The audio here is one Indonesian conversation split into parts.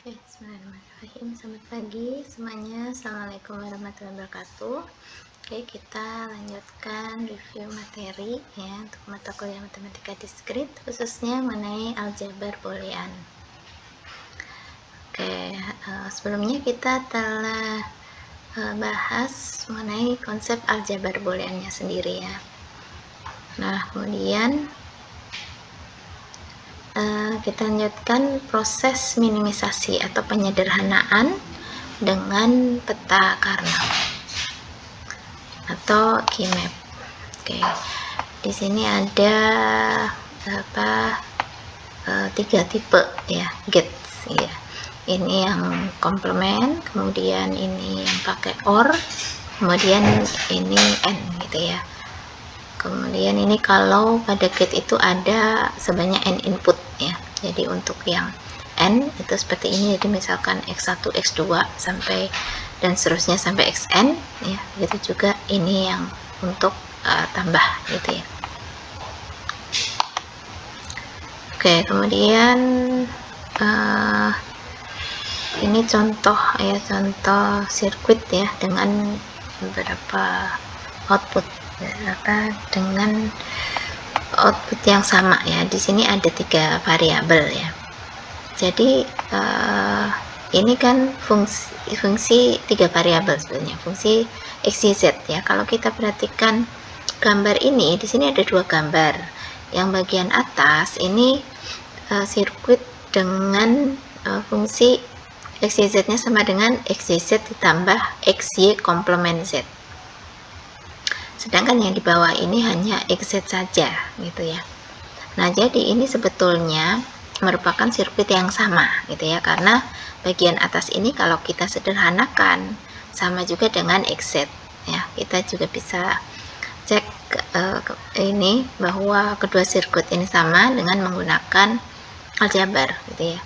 Oke, bismillahirrahmanirrahim. Selamat pagi semuanya. Assalamualaikum warahmatullahi wabarakatuh. Oke, kita lanjutkan review materi ya untuk mata kuliah matematika diskrit, khususnya mengenai aljabar boolean. Oke, sebelumnya kita telah bahas mengenai konsep aljabar booleannya sendiri ya. Nah, kemudian kita lanjutkan proses minimisasi atau penyederhanaan dengan peta Karnaugh atau Key-map. Oke, di sini ada tiga tipe ya gates ya. Ini yang komplement, kemudian ini yang pakai OR, kemudian ini AND gitu ya. Kemudian ini kalau pada gate itu ada sebanyak n input ya. Jadi untuk yang n itu seperti ini, jadi misalkan x1, x2 sampai dan seterusnya sampai xn ya. Begitu juga ini yang untuk tambah gitu ya. Oke, kemudian ini contoh ya, contoh sirkuit ya dengan beberapa output dengan output yang sama ya. Di sini ada 3 variabel ya. Jadi ini kan fungsi 3 variabel sebenarnya, fungsi x, y, z ya. Kalau kita perhatikan gambar ini, di sini ada 2 gambar. Yang bagian atas ini sirkuit dengan fungsi x, y, z nya sama dengan x, y, z ditambah x, y komplement z. Sedangkan yang di bawah ini hanya xz saja gitu ya. Nah, jadi ini sebetulnya merupakan sirkuit yang sama gitu ya, karena bagian atas ini kalau kita sederhanakan sama juga dengan xz ya. Kita juga bisa cek ini bahwa kedua sirkuit ini sama dengan menggunakan aljabar gitu ya.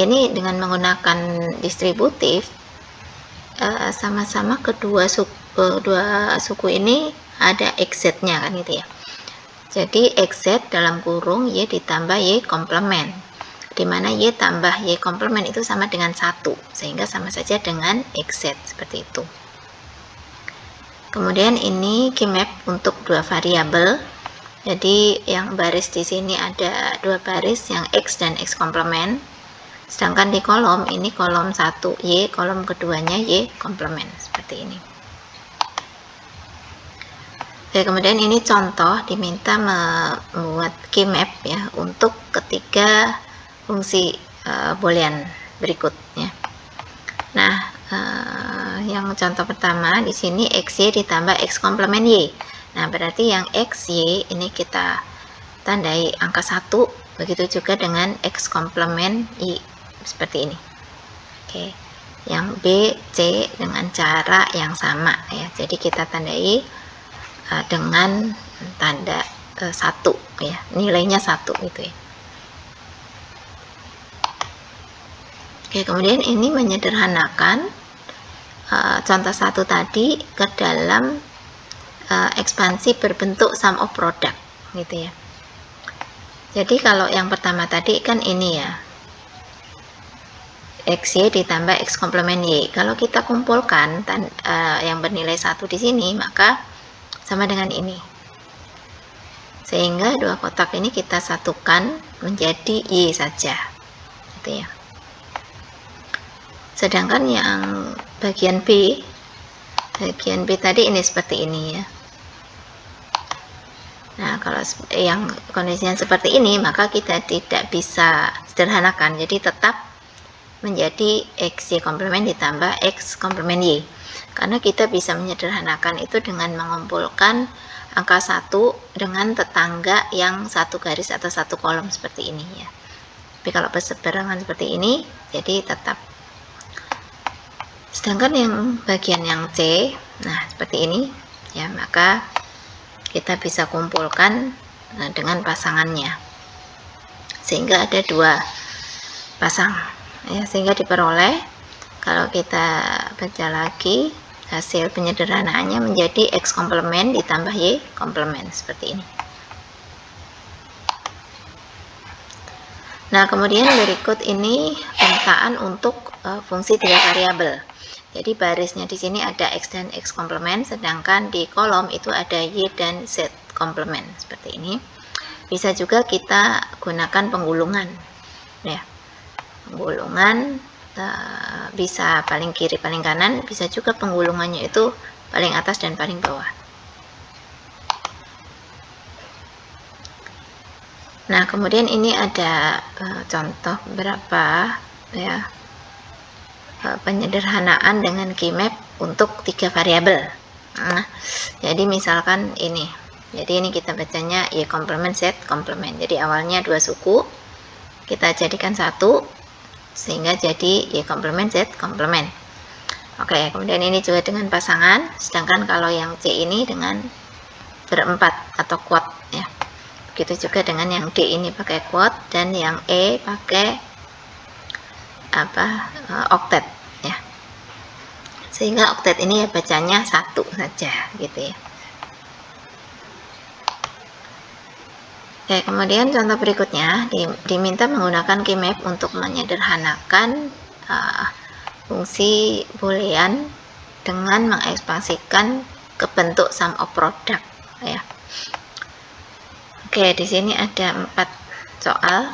Ini dengan menggunakan distributif sama-sama kedua suku ini ada xz-nya kan gitu ya. Jadi xz dalam kurung y ditambah y komplement, dimana y tambah y komplement itu sama dengan 1, sehingga sama saja dengan xz seperti itu. Kemudian ini Key-map untuk 2 variabel. Jadi yang baris di sini ada 2 baris, yang x dan x komplement. Sedangkan di kolom ini kolom 1 y, kolom keduanya y komplement seperti ini. Oke, kemudian ini contoh diminta membuat Key-map ya untuk ketiga fungsi boolean berikutnya. Nah, yang contoh pertama di sini xy ditambah x komplement y. Nah, berarti yang xy ini kita tandai angka 1, begitu juga dengan x komplement y seperti ini. Oke, yang b, c dengan cara yang sama ya. Jadi kita tandai dengan tanda 1 ya, nilainya 1 gitu ya. Oke, kemudian ini menyederhanakan contoh 1 tadi ke dalam ekspansi berbentuk sum of product gitu ya. Jadi kalau yang pertama tadi kan ini ya, xy ditambah x komplement y. Kalau kita kumpulkan yang bernilai 1 di sini, maka sama dengan ini. Sehingga 2 kotak ini kita satukan menjadi y saja. Gitu ya. Sedangkan yang bagian B tadi ini seperti ini ya. Nah, kalau yang kondisinya seperti ini, maka kita tidak bisa sederhanakan. Jadi tetap menjadi xy komplement ditambah x komplement y. Karena kita bisa menyederhanakan itu dengan mengumpulkan angka 1 dengan tetangga yang 1 garis atau 1 kolom seperti ini ya. Tapi kalau berseberangan seperti ini, jadi tetap. Sedangkan yang bagian yang C, nah seperti ini ya, maka kita bisa kumpulkan dengan pasangannya, sehingga ada 2 pasang ya, sehingga diperoleh kalau kita baca lagi hasil penyederhanaannya menjadi x komplement ditambah y komplement seperti ini. Nah, kemudian berikut ini pemetaan untuk fungsi 3 variabel. Jadi barisnya di sini ada X dan X komplement, sedangkan di kolom itu ada Y dan Z komplement seperti ini. Bisa juga kita gunakan penggulungan, ya. Penggulungan bisa paling kiri, paling kanan, bisa juga penggulungannya itu paling atas dan paling bawah. Nah, kemudian ini ada contoh beberapa ya penyederhanaan dengan keymap untuk 3 variabel. Nah, jadi misalkan ini. Jadi ini kita bacanya Y komplement Z komplement. Jadi awalnya 2 suku, kita jadikan 1 sehingga jadi Y komplement Z komplement. Oke, kemudian ini juga dengan pasangan, sedangkan kalau yang C ini dengan berempat atau quad ya. Begitu juga dengan yang D ini pakai quad dan yang E pakai oktet ya. Sehingga oktet ini ya bacanya 1 saja gitu ya. Oke, kemudian contoh berikutnya diminta menggunakan keymap untuk menyederhanakan fungsi boolean dengan mengekspansikan ke bentuk sum of product ya. Oke, di sini ada 4 soal.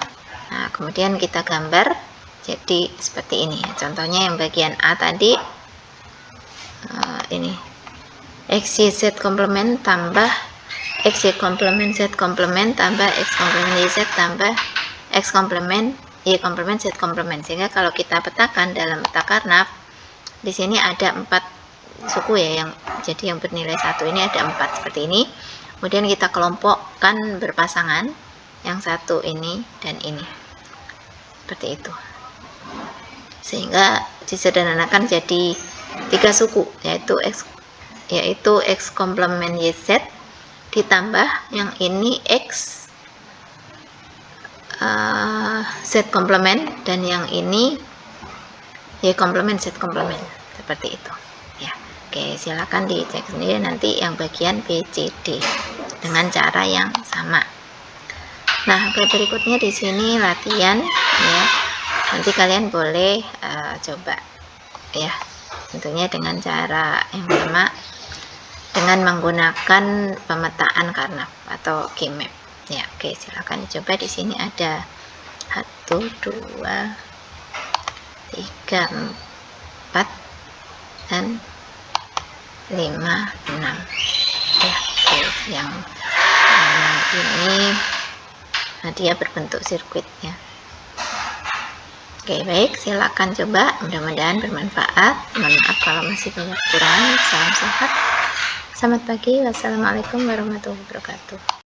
Nah, kemudian kita gambar jadi seperti ini. Contohnya yang bagian A tadi ini XYZ komplement tambah XY komplement Z komplement tambah X komplement YZ tambah X komplement Y komplement Z komplement. Sehingga kalau kita petakan dalam peta Karnaugh, di sini ada 4 suku ya, yang jadi yang bernilai 1 ini ada 4 seperti ini. Kemudian kita kelompokkan berpasangan, yang 1 ini dan ini seperti itu, sehingga disederhanakan jadi 3 suku, yaitu X komplement YZ ditambah yang ini X Z komplement dan yang ini Y komplement Z komplement seperti itu ya. Oke, silakan dicek sendiri nanti yang bagian B, C, D dengan cara yang sama. Nah, oke, berikutnya di sini latihan ya. Nanti kalian boleh coba ya, tentunya dengan cara yang sama dengan menggunakan pemetaan Karnaugh atau keymap ya. Oke, silakan dicoba. Di sini ada 1, 2, 3, 4 dan 5, 6 ya. Oke, yang ini dia berbentuk sirkuit ya. Oke, baik, silakan coba, mudah-mudahan bermanfaat. Mohon maaf kalau masih banyak kekurangan. Salam sehat, selamat pagi, wassalamualaikum warahmatullahi wabarakatuh.